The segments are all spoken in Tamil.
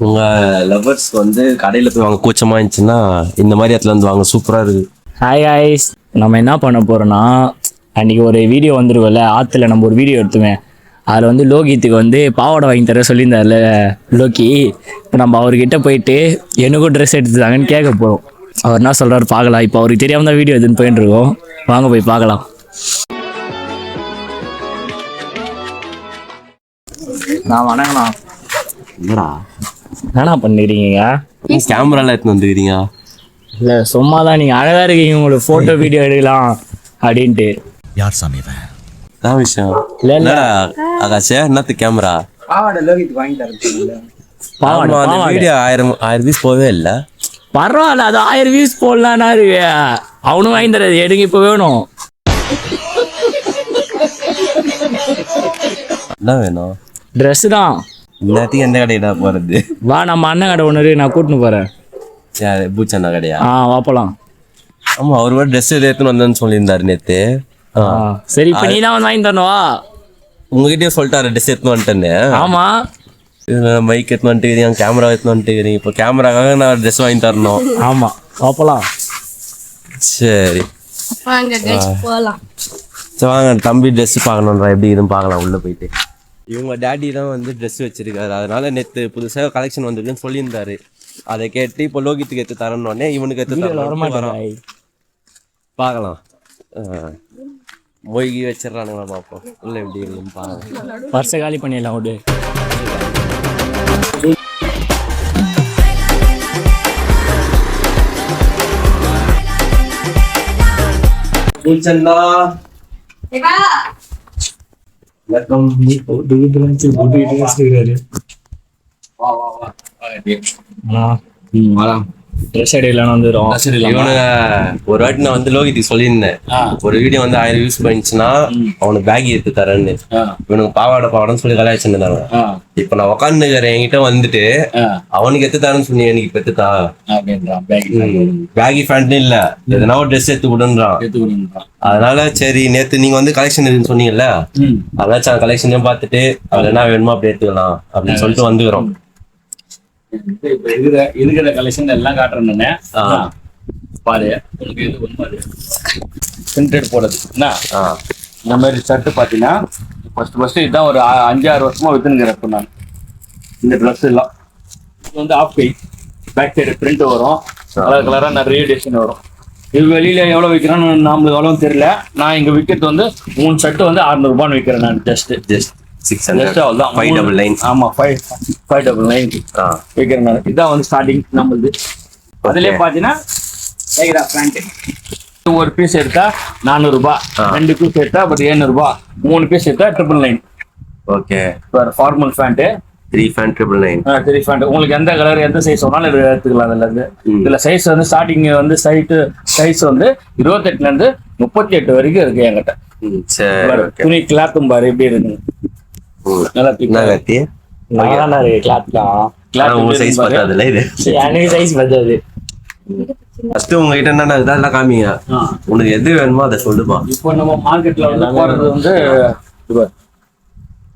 உங்க லவ்வர்ஸ்க்கு வந்து கடையில போய் வாங்க கூச்சமா இருந்துச்சுன்னா இந்த மாதிரி இடத்துல வந்து வாங்க, சூப்பரா இருக்கு. ஹாய் காய்ஸ், நம்ம என்ன பண்ண போறோம்னா, அன்னைக்கு ஒரு வீடியோ வந்துருக்கும்ல, ஆற்றுல நம்ம ஒரு வீடியோ எடுத்துவேன். அதில் வந்து லோகித்துக்கு வந்து பாவாடை வாங்கி தர சொல்லியிருந்தார்ல லோக்கி. இப்போ நம்ம அவர்கிட்ட போயிட்டு எனக்கும் ட்ரெஸ் எடுத்துதாங்கன்னு கேட்க போகிறோம். அவர் என்ன சொல்கிறாரு பார்க்கலாம். இப்போ அவருக்கு தெரியாமல் தான் வீடியோ எதுன்னு போயிட்டு இருக்கோம். வாங்க போய் பார்க்கலாம். நான் வணங்கண்ணா. என்னடா என்னண்ணா பண்ணிக்கிறீங்க? கேமரால எடுத்துன்னு வந்துக்கிறீங்க? இல்லை சும்மா தான், நீங்கள் அழகாக இருக்கீங்க, உங்களுக்கு ஃபோட்டோ வீடியோ எடுக்கலாம் அப்படின்ட்டு. யார் சாமி இவன்? என்ன விஷயம்? இல்லை என்னடா ஆகாஷே, என்னத்து கேமரா? பாவாடை வீடியோ 1000 பீஸ் போவே இல்லை. பரவாயில்ல, அது 1000 வியூஸ் போடலான்னா இருக்கு. அவனும் வாங்கி தராது, எடுங்க இப்போ வேணும். என்ன வேணும்? ட்ரெஸ் தான். இந்நேரத்துக்கு எந்த கடையிடா போறது? வா, நம்ம அண்ணன் கடை ஒன்று இருக்கு, நான் கூட்டின்னு போகிறேன். சரி, பூச்சண்ணா கடையா? வாப்பலாம். ஆமா, அவர் ஒரு ட்ரெஸ் எடுத்துன்னு வந்தேன்னு சொல்லியிருந்தாரு நேத்து. சரி, இப்போ நீ தான் வந்து வாங்கி தரணும். வா, உங்ககிட்டயே சொல்லிட்டாரு ட்ரெஸ் எடுத்துன்னு வந்துட்டேன்னு. ஆமா, மைக் எடுத்துன்னு வந்துட்டுக்கிறீங்க, கேமரா எடுத்துன்னு வந்துட்டுக்கிறீங்க. இப்போ கேமராக்காக நான் ட்ரெஸ் வாங்கி தரணும். ஆமா, வாப்பலாம். சரி போலாம். சரி வாங்க, தம்பி ட்ரெஸ் பார்க்கணுன்றா, எப்படி இதுன்னு பார்க்கலாம் உள்ள போயிட்டு. இவங்க டேடி தான் வந்து ட்ரெஸ் வச்சிருக்காரு, அதனால நேற்று புதுசாக கலெக்ஷன் வந்திருக்குன்னு சொல்லியிருந்தாரு. அதை கேட்டு இப்போ லோகித்துக்கு எடுத்து தரணுன்னே இவனுக்கு எடுத்து தரணும். பார்க்கலாம், மொய்கி வச்சிடறானுங்களா பார்ப்போம் உள்ள எப்படி இருக்குன்னு பார்க்கலாம். பர்ஸை காலி பண்ணிடலாம் விடு. ட்ரெஸ் எடுக்கலான்னு வந்துடும். ஒரு வாட்டி நான் வந்து லோகித்துக்கு சொல்லியிருந்தேன், ஒரு வீடியோ வந்து 1000 வியூஸ் பண்ணிச்சுன்னா அவனுக்கு பேக் எடுத்து தரேன்னு. இவனுக்கு பாவாடைன்னு சொல்லி கலாய்ச்சிருந்தாங்க. இப்ப நான் உட்காந்துக்கிறேன், என்கிட்ட வந்துட்டு அவனுக்கு எடுத்து தரேன்னு சொன்னி, எனக்கு இப்ப எடுத்துட்டா பேகி ஃபேண்ட் இல்ல, எதனா ஒரு ட்ரெஸ் எடுத்து கொடுன்றான். அதனால சரி, நேத்து நீங்க வந்து கலெக்ஷன் இருக்குன்னு சொன்னீங்கல்ல, அதாச்சும் கலெக்ஷனையும் பார்த்துட்டு அதுல என்ன வேணுமோ அப்படி எடுத்துக்கலாம் அப்படின்னு சொல்லிட்டு வந்துக்கிறோம். இப்ப இருக்கிற கலெக்ஷன் எல்லாம் காட்டுறேன்னு பாரு. உனக்கு இது ஒன்று பிரிண்டட் போடுறது என்ன, இந்த மாதிரி ஷர்ட் பார்த்தீங்கன்னா ஃபர்ஸ்ட் இதுதான் ஒரு 5-6 வருஷமா வித்துனுங்கிறப்ப நான் இந்த ட்ரெஸ் எல்லாம். இது வந்து ஆஃப் கை, பேக் சைடு பிரிண்ட் வரும், கலர் கலராக நிறைய டிசைன் வரும். இது வெளியில எவ்வளோ விற்கிறான்னு நம்மளுக்கு எவ்வளோ தெரியல. நான் இங்கே விற்கிறது வந்து 3 ஷர்ட் வந்து 600 ரூபான்னு விற்கிறேன் நான். ஜஸ்ட் 600, 599. ஆமா, 599 விற்கிறேன் நான். இதான் வந்து ஸ்டார்டிங் நம்மளுது. அதுலேயே பார்த்தீங்கன்னா ஒரு பீஸ் எடுத்தா 400 ரூபாய், 2 பீஸ் எடுத்தா 700 ரூபாய், 3 பீஸ் எடுத்தா 999. Okay, formal pant 3 pant 999. 3 pant உங்களுக்கு எந்த கலர் எந்த சைஸ் வேணாலும் எடுத்துக்கலாம். அதுல இருந்து இதுல சைஸ் வந்து ஸ்டார்டிங் வந்து சைஸ் வந்து 28ல இருந்து 38 வரைக்கும் இருக்கு என்கிட்ட. துணி கிளாத்தும் பாரு எப்படி இருக்கு, நல்லா கிளாத் சைஸ் பத்தாதுல இது. எனக்கு சைஸ் பத்தாது. ஃபர்ஸ்ட் உங்ககிட்ட என்னென்ன இதெல்லாம் காமிங்க, உனக்கு எது வேணுமோ அதை சொல்லுப்பா. இப்போ நம்ம மார்க்கெட்ல வந்து போறது வந்து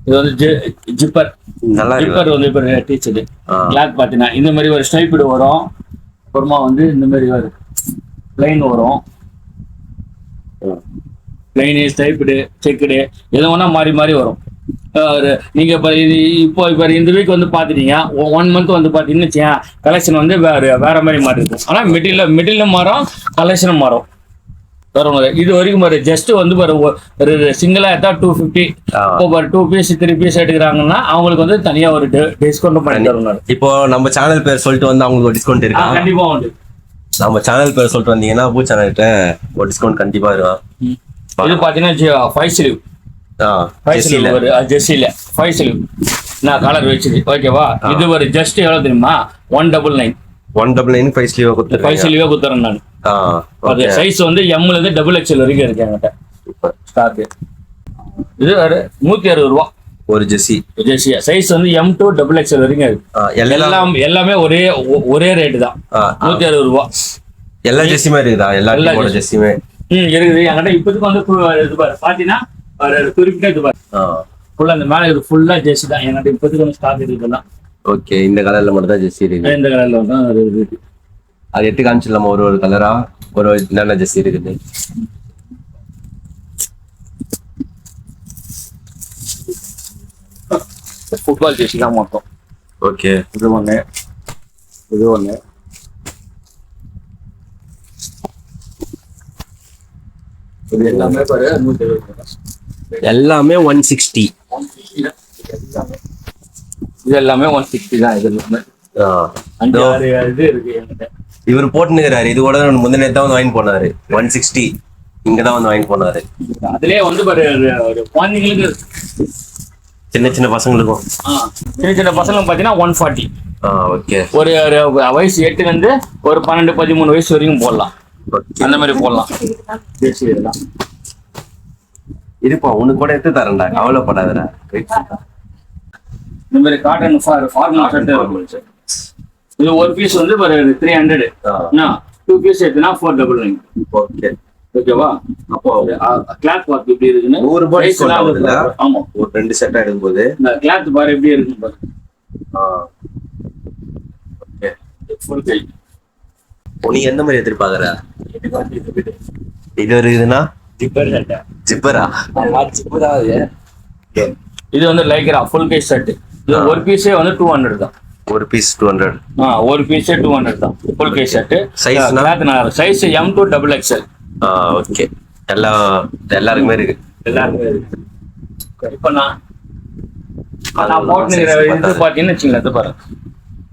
இது வந்து ஜிப்பர். நல்லா ஜிப்பர் வந்து இப்போ டீச்சர் கிளாத் பார்த்தீங்கன்னா இந்த மாதிரி ஒரு ஸ்டைப்பிடு வரும். அப்புறமா வந்து இந்த மாதிரி ஒரு பிளைன் வரும், பிளைனு ஸ்டைப்பிடு செக்குடு எது வேணா மாறி மாறி வரும். நீங்க இப்போ இந்த வீக் வந்து பாத்துட்டீங்க, 1 மந்த் வந்து பாத்தீங்கன்னா கலெக்ஷன் வந்து வேற மாதிரி மாறி இருக்கும். ஆனா மெட்டீரியலும் மாறும், கலெக்ஷனும் மாறும். இது வரைக்கும் பாரு, ஜஸ்ட் வந்து ஒரு சிங்கிளா எடுத்தா 250. இப்போ 2 பீஸ் 3 பீஸ் எடுக்கிறாங்கன்னா அவங்களுக்கு வந்து தனியா ஒரு டிஸ்கவுண்ட் பண்ணி தருவாங்க. இப்போ நம்ம சேனல் பேர் சொல்லிட்டு வந்து அவங்களுக்கு ஒரு டிஸ்கவுண்ட் இருக்கா? கண்டிப்பா உண்டு. நம்ம சேனல் பேர் சொல்லிட்டு வந்தீங்கன்னா பூ சேனல்கிட்ட ஒரு டிஸ்கவுண்ட் கண்டிப்பா இருக்கும். இது பாத்தீங்கன்னா 5 ஸ்லீவ் ஜெர்சில 5 ஸ்லீவ் நான் கலர் வச்சுது. ஓகேவா, இது ஒரு ஜஸ்ட் எவ்வளவு தெரியுமா? 199. 199 5 ஸ்லீவ் கொடுத்து 5 ஸ்லீவ் கொடுத்துறேன் நான். அது சைஸ் வந்து M ல இருந்து XXL வரைக்கும் இருக்கு என்கிட்ட ஸ்டாக். இது 160 ரூபா ஒரு ஜெர்சி. சைஸ் வந்து M to XXL வரைக்கும் இருக்கு. எல்லாமே ஒரே ரேட்டு தான், 160 ரூபா. எல்லா ஜெர்சியுமே இருக்குதா? எல்லா ஜெர்சியுமே இருக்குது என்கிட்ட. இப்போதுக்கு வந்து இது பாரு பாத்தீங்கன்னா குறிப்பிட்ட இது பாரு ஃபுல்லா அந்த மேல இது ஃபுல்லா ஜெர்சி தான் என்கிட்ட. இப்போதுக்கு வந்து ஸ்டாக் இருக்குதான். ஓகே, இந்த கலர்ல மட்டும் தான் ஜெர்சி இருக்கு. இந்த கலர்ல தான் அது இருக்கு. அது எட்டு காமிச்சிடலாமா? ஒரு கலரா ஒரு என்னென்ன ஜெர்சி இருக்குது? ஃபுட்பால் ஜெர்சி தான் மொத்தம். ஓகே, இது ஒண்ணு, இது ஒண்ணு. இது எல்லாமே பாரு 170. எல்லாமே 160. இது எல்லாமே 160 தான். இது எல்லாமே 5 6 இது இருக்கு என்கிட்ட. இவர் போட்டுனுக்கிறாரு. இது கூட முந்தின தான் வந்து வாங்கி போனாரு. 160 இங்கதான் வந்து வாங்கி போனாரு. அதுலயே வந்து பாரு ஒரு குழந்தைங்களுக்கு, சின்ன சின்ன பசங்களுக்கும், சின்ன சின்ன பசங்களுக்கு பாத்தீங்கன்னா 140. ஓகே. ஒரு வயசு 8ல இருந்து ஒரு 12 13 வயசு வரைக்கும் போடலாம். அந்த மாதிரி போடலாம். இருப்பா, உனக்கு கூட எடுத்து தரேன்டா, கவலைப்படாதடா. இந்த மாதிரி காட்டன் ஃபார்மல் ஷர்ட் இது ஒரு பீஸ் வந்து ஒரு 300. 2 பீஸ் எடுத்துனா 499. ஓகே, ஓகேவா? அப்போ கிளாத் பார்த்து எப்படி இருக்குன்னு 100 ரூபாய். ஆமா, ஒரு 2 செட்டா எடுக்கும்போது இந்த கிளாத் பாரு எப்படி இருக்குன்னு பாரு. ஓகே, ஃபுல் கை. நீ எந்த மாதிரி எதிர்பார்க்கற? இது இருக்குதுன்னா ஜிப்பர் ஷர்ட். ஜிப்பரா? ஜிப்பரா அது. இது வந்து லைக்ரா ஃபுல் கை ஷர்ட். இது ஒரு பீஸே வந்து 200 தான். ஒரு பீஸ் 200. ஒரு பீஸே 200 தான் full guy shirt. Size M to XXL. Okay, எல்லாருக்குமே இருக்கு. எல்லாருக்குமே இருக்கு. இப்போ நான் போட்டுக்கிற இது பார்த்தீங்கன்னு வச்சுங்களேன், இது பாருங்க.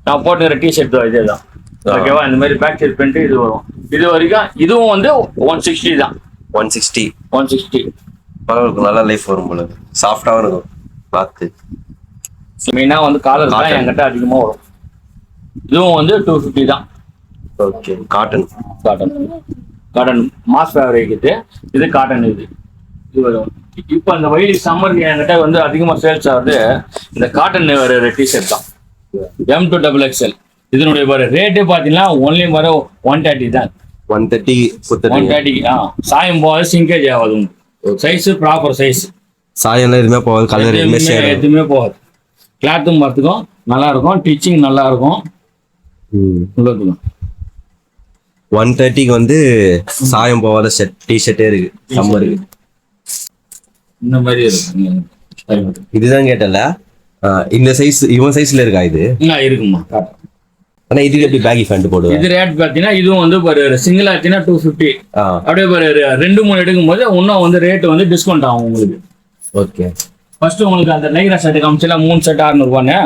நான் போட்டுக்கிற டிஷர்ட் இதே தான். ஓகேவா? இந்த மாதிரி பேக் சைட் பிரிண்ட் இது வரும். இது வரைக்கும் இதுவும் வந்து 160 தான். 160 பரவாயில்ல, நல்லா லைஃப் வரும் போல. சாஃப்டாகவும் இருக்கும் கிளாத்து. மெயினா வந்து காலர் தான் என்கிட்ட அதிகமா வரும். இதுவும் வந்து 250 தான். Okay, cotton mass fabric. இது காட்டன். இது வரும். இப்போ அந்த வெயில் சம்மர் என்கிட்ட வந்து அதிகமா சேல்ஸ் ஆகுது இந்த காட்டன் டிஷர்ட் தான். M to XXL. இதனுடைய ரேட்டு பாத்தீங்கன்னா ஒன்லி வர 130 தான். 130. சாயம் போகாது, சிங்கேஜ் ஆகாது. Size proper size. சாயம் எதுவுமே போகாது, கலர் எதுவுமே போகாது. கிளாத்தும் பார்த்துக்கும் நல்லா இருக்கும், டிச்சிங் நல்லா இருக்கும். 130க்கு வந்து சாயம் போகாத டிஷர்ட்டே இருக்கு சம்மருக்கு. இந்த மாதிரி இருக்கு. இதுதான் கேட்டல. இந்த சைஸ் இவன் சைஸ்ல இருக்கா? இது இருக்குமா? ஆனா இதுக்கு எப்படி பேக்கி பேண்ட் போடுவேன்? இது ரேட் பாத்தீங்கன்னா இதுவும் வந்து சிங்கிள் ஆச்சுன்னா 250. அப்படியே 2-3 எடுக்கும் போது இன்னும் வந்து ரேட் வந்து டிஸ்கவுண்ட் ஆகும் உங்களுக்கு. ஓகே, ஃபர்ஸ்ட் உங்களுக்கு அந்த லைக்ரா ஷர்ட் காமிச்சல 3 ஷர்ட் 600 ரூபான்னு.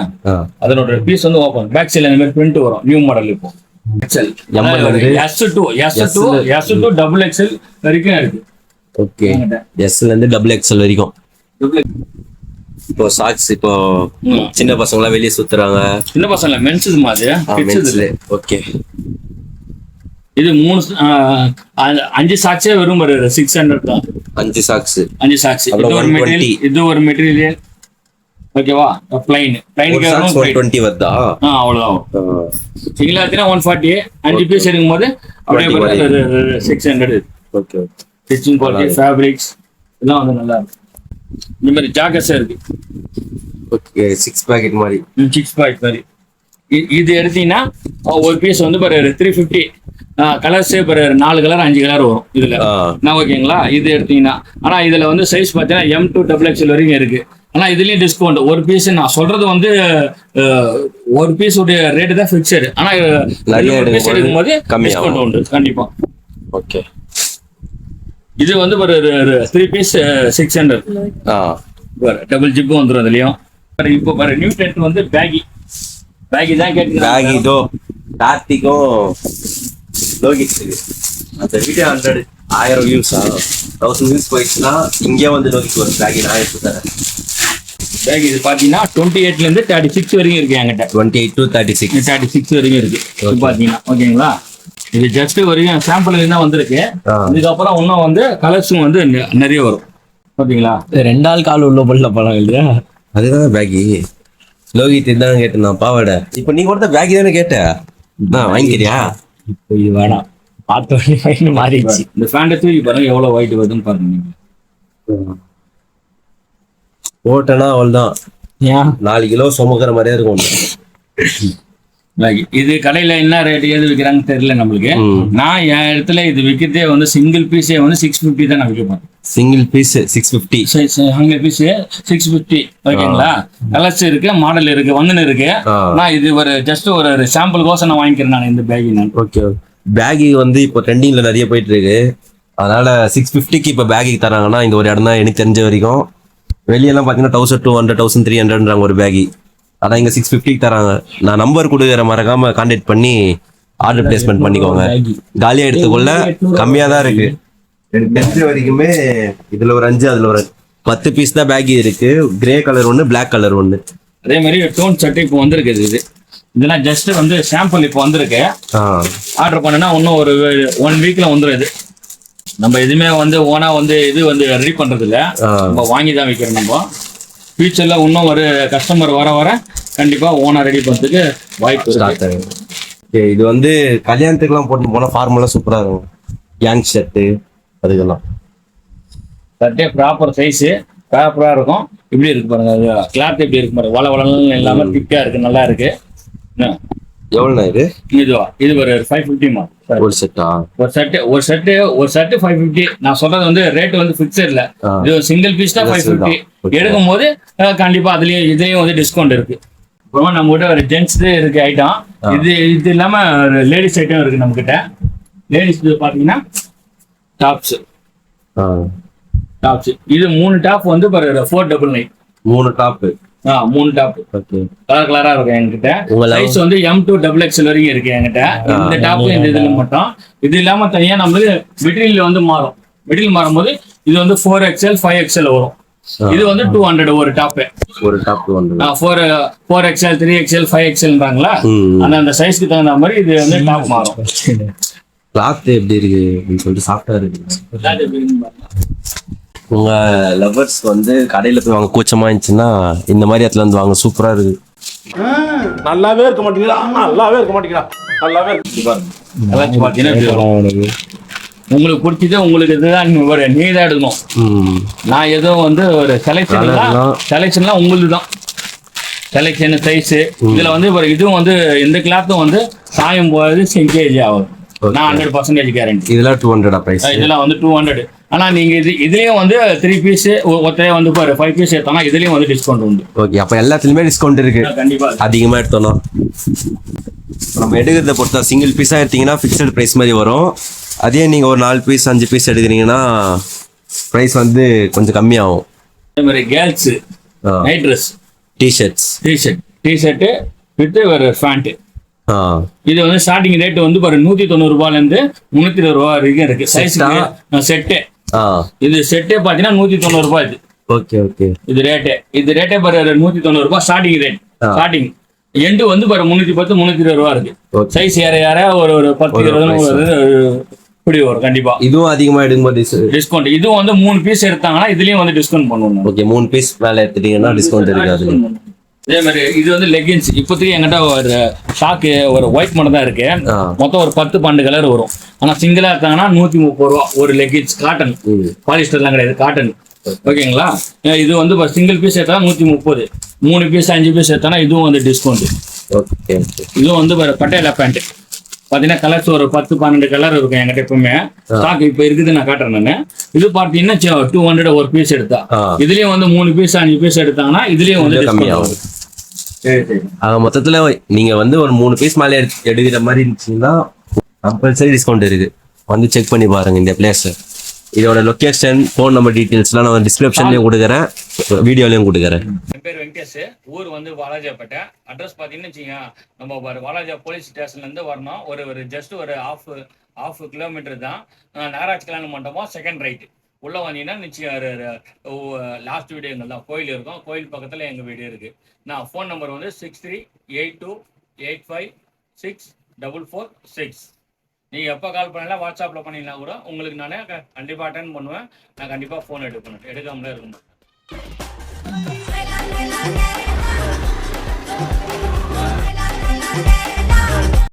அதனோட பீஸ் வந்து ஓபன் பேக் சைடுல இந்த மாதிரி பிரிண்ட் வரும். நியூ மாடல் இப்போ S2 XXL வரைக்கும் இருக்கு. ஓகே, Sல இருந்து XXL வரைக்கும். இப்போ சாக்ஸ் இப்போ சின்ன பசங்க எல்லாம் வெளியே சுத்துறாங்க. சின்ன பசங்க மென்ஸ் மாதிரி. ஓகே, இது 5 சாக்ஸே வெறும் 600 தான். 5 சாக்ஸ். இது ஒரு மெட்டீரியல். ஓகேவா? பிளைன் 120 வருதா? அவ்வளவுதான். சிங்கிள் ஆச்சுன்னா 140. 5 பீஸ் எடுக்கும்போது அப்படியே 600. ஓகே, ஸ்டிச்சிங் குவாலிட்டி, ஃபேப்ரிக்ஸ் இதெல்லாம் வந்து நல்லா இருக்கும். இந்த மாதிரி ஜாக்கெட்ஸ் இருக்கு. ஓகே, 6 பாக்கெட் மாதிரி. 6 பாக்கெட் மாதிரி. இது எடுத்தீங்கன்னா ஒரு பீஸ் வந்து 350. கலர்ஸே 4 கலர் 5 கலர் வரும் இதுல. ஓகேங்களா? இது எடுத்தீங்கன்னா ஆனா இதுல வந்து சைஸ் பார்த்தீங்கன்னா M to XXL வரைக்கும் இருக்கு. ஆனா இதுலயும் டிஸ்கவுண்ட். ஒரு பீஸ் நான் சொல்றது வந்து ஒரு பீஸ் உடைய ரேட்டு தான் ஃபிக்ஸடு. ஆனா நிறைய பீஸ் எடுக்கும்போது டிஸ்கவுண்ட் உண்டு கண்டிப்பா. ஓகே, இது வந்து 3 பீஸ் 600. டபுள் ஜிப்பு வந்துடும் அதுலயும். இப்போ நியூ டென்ட் வந்து பேகி தான் கேட்டு. பேகி இதோ கார்த்திக்கும் லோகித்துக்கு அந்த வீடியோ 1000 வியூஸா 1000 வியூஸ் போயிடுச்சுன்னா இங்கே வந்து லோகிக்கு ஒரு பேகி நான் எடுத்து தரேன். பேக் இது பாத்தீங்கன்னா 28ல இருந்து 36 வரைக்கும் இருக்கு என்கிட்ட. 28 to 36 வரைக்கும் இருக்கு பாத்தீங்கன்னா. ஓகேங்களா? இது ஜஸ்ட் வரைக்கும் சாம்பிள் தான் வந்திருக்கு. இதுக்கப்புறம் இன்னும் வந்து கலர்ஸும் வந்து நிறைய வரும். ஓகேங்களா? 2 ஆள் கால் உள்ள போடல பழம் இல்லையா? அதுதான் பேகி. லோகித் தான் கேட்டேன் நான் பாவாடை. இப்போ நீ கொடுத்த பேகி தானே கேட்ட? வாங்கிக்கிறியா? இப்போ இது வேணாம், பார்த்து மாறிடுச்சு. இந்த ஃபேண்டை தூக்கி பாருங்க எவ்வளவு ஒயிட் வருதுன்னு பாருங்க. நீங்க போட்டனா அவள்தான் 4 கிலோ சுமக்கிற மாதிரியே இருக்கும். இது கடையில என்ன ரேட் ஏது விற்கிறாங்கன்னு தெரியல நம்மளுக்கு. நான் என் இடத்துல இது விற்கிறதே வந்து சிங்கிள் பீஸே வந்து 650 தான் நான் விற்க போறேன். Single piece 650. Single piece 650. ஓகேங்களா? கலர்ஸ் இருக்கு, மாடல் இருக்கு, வந்துன்னு இருக்கு. நான் இது ஒரு ஜஸ்ட் ஒரு சாம்பிள் கோசம் நான் வாங்கிக்கிறேன் நான் இந்த பேக். நான் ஓகே, பேகி வந்து இப்போ ட்ரெண்டிங்ல நிறைய போயிட்டு இருக்கு. அதனால 650க்கு இப்போ பேகி தராங்கன்னா இந்த ஒரு இடம் தான் எனக்கு தெரிஞ்ச வரைக்கும். வெளியெல்லாம் பார்த்தீங்கன்னா 1200 1300ன்றாங்க ஒரு பேகி. அதான் இங்கே 650க்கு தராங்க. நான் நம்பர் கொடுக்குற மறக்காம கான்டாக்ட் பண்ணி ஆர்டர் பிளேஸ்மெண்ட் பண்ணிக்கோங்க. காலியாக எடுத்துக்கொள்ள கம்மியாக தான் இருக்கு. எனக்கு தெரிஞ்ச வரைக்குமே இதுல ஒரு 5 அதுல ஒரு 10 பீஸ் தான் பேகி இருக்கு. கிரே கலர் ஒன்று, பிளாக் கலர் ஒன்று. அதே மாதிரி டோன் சட்டை இப்போ வந்திருக்கு. இதெல்லாம் ஜஸ்ட் வந்து சாம்பிள் இப்போ வந்திருக்கு. ஆர்டர் பண்ணனா இன்னும் ஒரு 1 வீக்ல வந்துடும். இது நம்ம எதுவுமே வந்து ஓனா வந்து இது வந்து ரெடி பண்றது இல்ல, நம்ம வாங்கி தான் வைக்கிறோம். நம்ம ஃபியூச்சர்ல இன்னும் ஒரு கஸ்டமர் வர கண்டிப்பா ஓனா ரெடி பண்றதுக்கு வாய்ப்பு இருக்கு. இது வந்து கல்யாணத்துக்குலாம் போட்டு போனா ஃபார்மலா சூப்பரா இருக்கும். கேங் ஷர்ட்டு அதுக்கெல்லாம் சட்டே ப்ராப்பர் சைஸ் ப்ராப்பரா இருக்கும். இப்படி இருக்கு பாருங்க, கிளாத் எப்படி இருக்கு பாருங்க, வளவளன்னு இல்லாம திக்கா இருக்கு, நல்லா இருக்கு. எவ்வளோண்ணா இது ஒரு 550 ஒரு செட்டா? ஒரு செட்டு 550. நான் சொல்றது வந்து ரேட் வந்து ஃபிக்ஸட் இல்ல, இது சிங்கிள் பீஸ் தான் 550. எடுக்கும் போது கண்டிப்பா அதுலயும் இதையும் வந்து டிஸ்கவுண்ட் இருக்கு. அப்புறமா நம்ம கிட்ட ஒரு ஜென்ட்ஸ் இருக்கு ஐட்டம். இது இல்லாம லேடிஸ் ஐட்டம் இருக்கு நம்ம கிட்ட. லேடிஸ் பாத்தீங்கன்னா டாப்ஸ். இது 3 டாப் வந்து 499. 3 டாப். 3 டாப். ஓகே, கலர் கலரா இருக்கும் என்கிட்ட. சைஸ் வந்து M2 XXL வரைக்கும் இருக்கு என்கிட்ட. இந்த டாப் இந்த இதுல மட்டும். இது இல்லாம தனியா நம்மளுக்கு மெட்டீரியல் வந்து மாறும். மெட்டீரியல் மாறும்போது இது வந்து 4XL 5XL வரும். இது வந்து 200 ஒரு டாப். ஒரு டாப் 200. 4XL 3XL 5XLன்றாங்களா, அந்த சைஸ்க்கு தகுந்த மாதிரி இது வந்து டாப் மாறும். கிளாத் எப்படி இருக்கு அப்படின்னு சொல்லிட்டு சாஃப்டா இருக்கு. உங்க லவர்ஸ் வந்து கடையில போய் வாங்க கூச்சமா இருந்துச்சுன்னா இந்த மாதிரி இடத்துல வந்து வாங்க, சூப்பரா இருக்கு. நல்லாவே இருக்க மாட்டேங்கிறா, நல்லாவே இருக்க மாட்டேங்கிறா, நல்லாவே இருக்கு. உங்களுக்கு பிடிச்சது உங்களுக்கு இதுதான் நீ தான் எடுக்கணும். நான் எதுவும் வந்து ஒரு செலெக்ஷன்லாம் உங்களுக்கு தான். செலெக்ஷன் சைஸ் இதுல வந்து இதுவும் வந்து இந்த கிளாத்தும் வந்து சாயம் போகிறது செங்கேஜ் ஆகும். நான் 100% கேரண்டி. இதெல்லாம் 200 பிரைஸ். இதெல்லாம் வந்து 200. ஆனா நீங்க இதுலயும் வந்து 3 பீஸ் ஒருத்தரே வந்து 5 பீஸ் எடுத்தோம்னா இதுலயும் வந்து டிஸ்கவுண்ட் உண்டு. ஓகே, அப்ப எல்லாத்துலயுமே டிஸ்கவுண்ட் இருக்கு. கண்டிப்பா அதிகமா எடுத்தோம்னா நம்ம எடுக்கிறத பொறுத்தா சிங்கிள் பீஸா எடுத்தீங்கன்னா ஃபிக்ஸட் பிரைஸ் மாதிரி வரும். அதே நீங்க ஒரு 4 பீஸ் 5 பீஸ் எடுக்கிறீங்கன்னா பிரைஸ் வந்து கொஞ்சம் கம்மியாகும். அதே மாதிரி girls night dress, T-shirt with ஒரு பேண்ட். இது வந்து ஸ்டார்டிங் ரேட் வந்து 190 ரூபாயில இருந்து 320 ரூபாய் வரைக்கும் இருக்கு. சைஸ் செட்டே இது செட்டே பாத்தீங்கன்னா 190 ரூபாய். இது ஓகே இது ரேட்டே 190 ரூபாய் ஸ்டார்டிங் ரேட். ஸ்டார்டிங் எண்டு வந்து 310 320 ரூபாய் இருக்கு. சைஸ் ஏற ஒரு 10-20 இப்படி வரும். கண்டிப்பா இதுவும் அதிகமா எடுக்கும்போது டிஸ்கவுண்ட். இதுவும் வந்து 3 பீஸ் எடுத்தாங்கன்னா இதுலயும் வந்து டிஸ்கவுண்ட் பண்ணுவோம். ஓகே, 3 பீஸ் மேல எடுத்துட்டீங்கன்னா டிஸ்கவுண்ட் இருக்காது. அதே மாதிரி இது வந்து லெகின்ஸ். இப்போதைக்கு என்கிட்ட ஒரு ஷாக்கு ஒரு ஒயிட் மட்டும் தான் இருக்கு. மொத்தம் ஒரு 10-12 கலர் வரும். ஆனா சிங்கிளா எடுத்தாங்கன்னா 130 ரூபா ஒரு லெகின்ஸ். காட்டன், பாலிஸ்டர்லாம் கிடையாது, காட்டன். ஓகேங்களா? இது வந்து சிங்கிள் பீஸ் எடுத்தா 130. 3 பீஸ் 5 பீஸ் எடுத்தானா இதுவும் வந்து டிஸ்கவுண்ட். ஓகே, இதுவும் வந்து பட்டேலா பேண்ட் பாத்தீங்கன்னா கலர்ஸ் ஒரு 10-12 கலர் இருக்கும் என்கிட்ட எப்பவுமே. ஸ்டாக் இப்ப இருக்குது, நான் காட்டுறேன் நானு. இது பாத்தீங்கன்னா 200 ஒரு பீஸ் எடுத்தா. இதுலயும் வந்து 3 பீஸ் 5 பீஸ் எடுத்தாங்கன்னா இதுலயும் வந்து கம்மியாகும். மொத்தத்துல நீங்க வந்து ஒரு 3 பீஸ் மேல எடுக்கிற மாதிரி இருந்துச்சுன்னா கம்பல்சரி டிஸ்கவுண்ட் இருக்கு. வந்து செக் பண்ணி பாருங்க இந்த பிளேஸ். இதோட லொகேஷன், ஃபோன் நம்பர் டீடைல்ஸ்லாம் நான் டிஸ்கிரிப்ஷன்லயும் கொடுக்குறேன், வீடியோலயும் கொடுக்குறேன். என் பேர் வெங்கடேஷ். ஊர் வந்து வாலாஜாப்பேட்டை. அட்ரஸ் பாத்தீங்கன்னா வச்சுக்கோங்க, நம்ம வாலாஜா போலீஸ் ஸ்டேஷன்ல இருந்து வரணும். ஒரு ஜஸ்ட் ஒரு ஹாஃப் கிலோமீட்டர் தான். நாராஜ் கல்யாண மண்டபம், செகண்ட் ரைட் உள்ள வந்தீங்கன்னா நிச்சயம் லாஸ்ட் வீடு எங்கள் தான் கோயில் இருக்கும். கோயில் பக்கத்துல எங்க வீடு இருக்கு. நான் ஃபோன் நம்பர் வந்து 6382856446. நீங்கள் எப்போ கால் பண்ணலாம், வாட்ஸ்அப்பில் பண்ணிங்கன்னா கூட உங்களுக்கு நான் கண்டிப்பாக அட்டென்ட் பண்ணுவேன். நான் கண்டிப்பாக ஃபோன் எடுக்காமலே இருக்க மாட்டேன்.